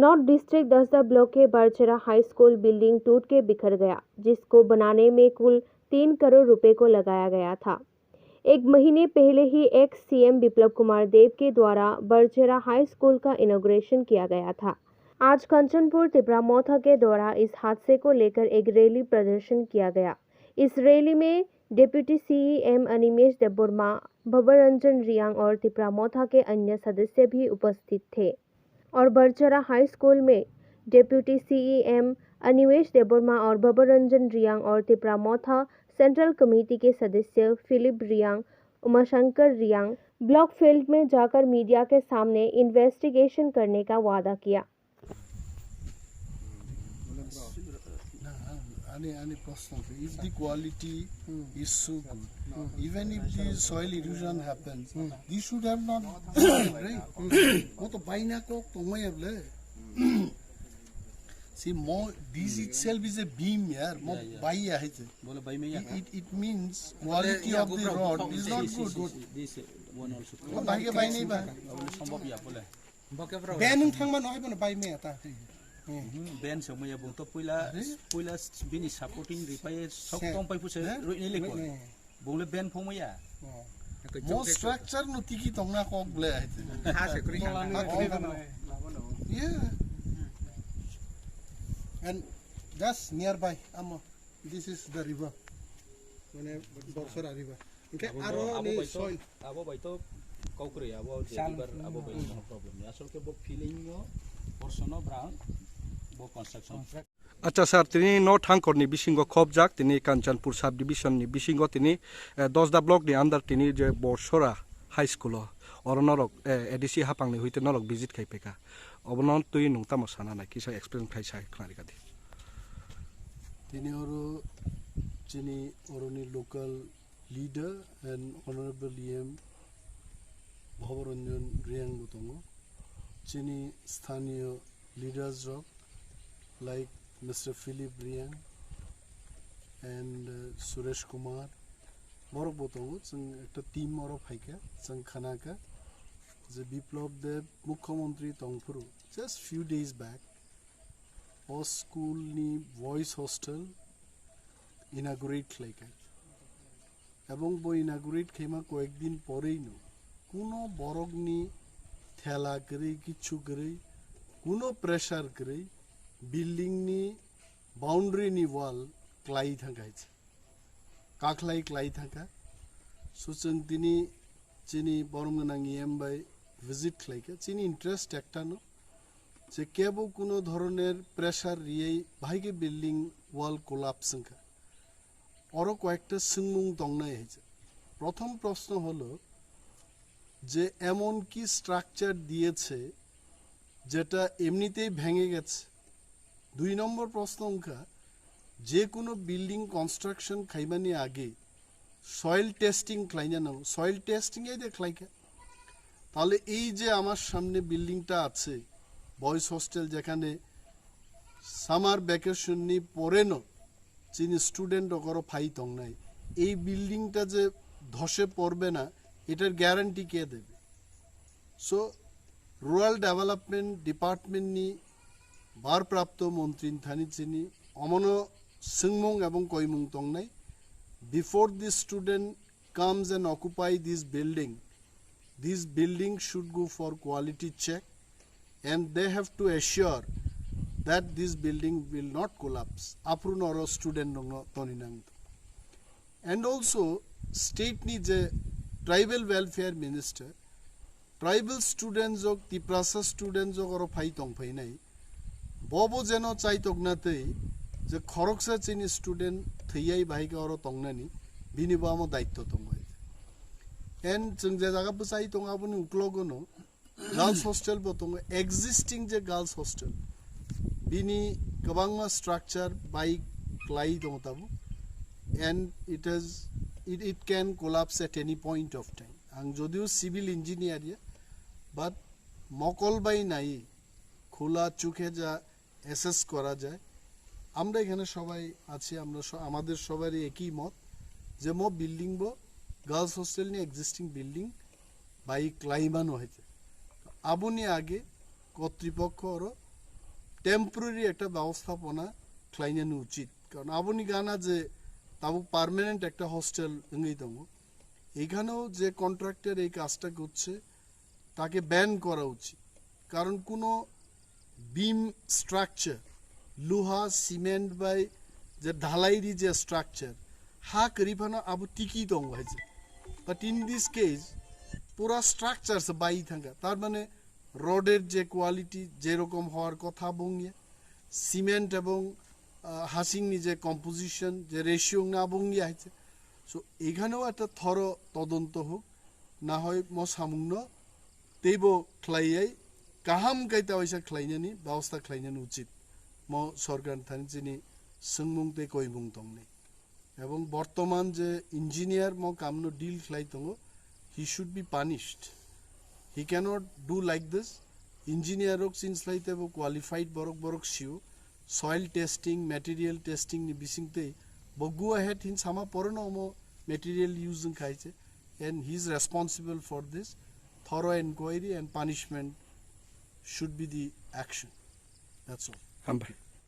North district 10 block के बरचरा high school building टूट के बिखर गया, जिसको बनाने में कुल 3 करोड़ रुपए को लगाया गया था। एक महीने पहले ही एक्स सीएम बिप्लब कुमार देव के द्वारा बरचरा हाई स्कूल का इनॉग्रेशन किया गया था। आज कंचनपुर तिपरा मोथा के द्वारा इस हादसे को लेकर एक रैली प्रदर्शन किया गया। इस रैली में डिप्टी सीएम अनिमेश देबबर्मा, भवरंजन रियांग और तिपरा मोथा के अन्य सदस्य भी उपस्थित थे। और बरचरा हाई स्कूल में डिप्टी सीएम अनिमेश देबबर्मा और भवरंजन रियांग और तिपरा मोथा सेंट्रल कमेटी के सदस्य Philip Riang, Umashankar Riang block field में जाकर मीडिया के सामने इन्वेस्टिगेशन करने का वादा किया। If the quality is so good, even if the soil erosion happens, this should have not happened, right? वो तो बाइना को तुम्हें अब ले, see more this itself is a beam यार, more बाइया है तो, बोले बाइ में यार, it means quality of the rod is not good. This one also. वो बाइ के बाइ नहीं बाइ, संभव या बोले, बैन थंग में नहीं बने बाइ में आता है। Ben semua bung to pula bini supporting repair sok tong pai puse roi ni lekor bung le ben phong ya mo structure no tiki tong na kok ble ha se kri yeah, and just nearby amo this is the river mane borsora river okay aro ni soil abo bai to kokre abo river abo bai no problem asol ke bo feeling no portion of brown अच्छा sir तिनी no थांगखरनि बिसिंग खबजाक तिनी कांचनपुर सब डिविजननि बिसिंग तिनी 10 ब्लॉकनि under तिनी जे बरसरा high school और नरक ADC हापांगनि हुइते नरक visit खाइपेका अबनन तुइ नंगता मसाना ना किसा एक्सप्लेन खाइसा खारिगादि तिनी ओरो चिनी ओरोनि local leader and honourable M Bhabaranjan Reang बुतंगो चिनी स्थानीय leaders like Mr. Philip Riang and Suresh Kumar more botongo sing ekta team more phaika sang khana ka je biplab dev mukhyamantri tongpuru just few days back o school ni voice hostel inaugurate khlaika ebong bo inaugurate khema koyek din porei no kuno borogni thela kare kichu kare kuno pressure kare building नी boundary नी wall क्लाई थांगाय काखलाई क्लाई थांगा सुचन तिनी चिनी बरमगनांग एम बाय विजिट खालायके चिनी इंटरेस्ट एकटा नो जे केबो कोनो धरनेर प्रेसार रियै भाइगे बिल्डिंग वॉल कोलाप्स संखा और कयेकटा सिंगमुंग दंनाय हयছে प्रथम प्रश्न हलो जे एमन की स्ट्राक्चार दिएছে जेटा एमनितेই ভেঙে গেছে 2 নম্বর প্রশ্ন অঙ্কা যে কোনো বিল্ডিং কনস্ট্রাকশন খাইবানি আগে সয়েল টেস্টিং ক্লাইনা নাও সয়েল টেস্টিং এই দেখলাইকা তাহলে এই যে আমার সামনে বিল্ডিংটা আছে বয়েজ হোস্টেল যেখানে সামার ভ্যাকেশন নি পরে ন চিনি স্টুডেন্ট অগর ফাই তং নাই এই বিল্ডিংটা যে ধসে পড়বে না এটার গ্যারান্টি কে দেবে সো রুরাল ডেভেলপমেন্ট ডিপার্টমেন্ট নি भारप्राप्त मंत्री थानी चिनी अमनो सिंगमुंग एवं कोईमुंग तंगनाई before this student comes and occupy this building should go for quality check and they have to assure that this building will not collapse अप्रून और स्टूडेंट तनिनांग एंड ऑल्सो स्टेट नी जे tribal welfare minister tribal students और Tiprasa students और phi तंगफाई नाई बबो जेनो चाइतोगनाते जे खरकसा चिनी स्टूडेंट थैयाई बाइका और तंगनानि बिनि बामो दायित्व तंगय एन जों जे जागा बसाई तंगाबुनि उक्लगनो गर्ल्स हॉस्टेल बो तंग एक्जिस्टिंग जे गर्ल्स हॉस्टेल बिनि गोबांमा स्ट्राक्चर बाइ क्लाई दंताबो and it can collapse at any point of time आं जदिও सिविल इंजिनियर बाट मकल बाई नाई খোলা চোখে যা এসএস করা যায় আমরা এখানে সবাই আছি আমরা আমাদের সবারই একই মত যে মো বিল্ডিং বো গার্লস হোস্টেল নি এক্সিস্টিং বিল্ডিং বাই ক্লাইমানো হয়েছে আবুনি আগে কর্তৃপক্ষ আর টেম্পোরারি একটা ব্যবস্থাপনা খাইনানো উচিত কারণ আপনি গানা যে তাবো পার্মানেন্ট একটা হোস্টেল এঙ্গেই দङ এখানেও যে কন্ট্রাক্টর এই কাজটা করছে তাকে ব্যান করা উচিত কারণ কোনো বিম স্ট্রাকচার লোহা সিমেন্ট বাই যে ঢালাইরি যে স্ট্রাকচার হা করিফানো আবু টিকি দङ হয়েছে বাট ইন দিস কেস পুরা স্ট্রাকচার বাই থাকা তার মানে রডের যে কোয়ালিটি যেরকম হওয়ার কথা বঙ্গে সিমেন্ট এবং হাসিংনি যে কম্পোজিশন যে রেশিও না বঙ্গি আছে সো এখানেও একটা থর তদন্ত হোক না হয় ম সামুন্য তেইব খ্লাইয়াই কাহাম কাইতা ওইসা খ্লাইনানি ব্যবস্থা খ্লাইনানি উচিত ম সরকার থানি যিনি সোংমুংতে কইমুং তংনি এবং বর্তমান যে ইঞ্জিনিয়ার ম কামনো ডিল খ্লাই দङ he should be punished he can't do like this engineer হোক সিন্স লাইতে কোয়ালিফাইড বরক বরক সিও soil testing material testing ni bisingte bogu ahead hin sama porno mo material use খাইছে and he is responsible for this thorough inquiry and punishment should be the action that's all.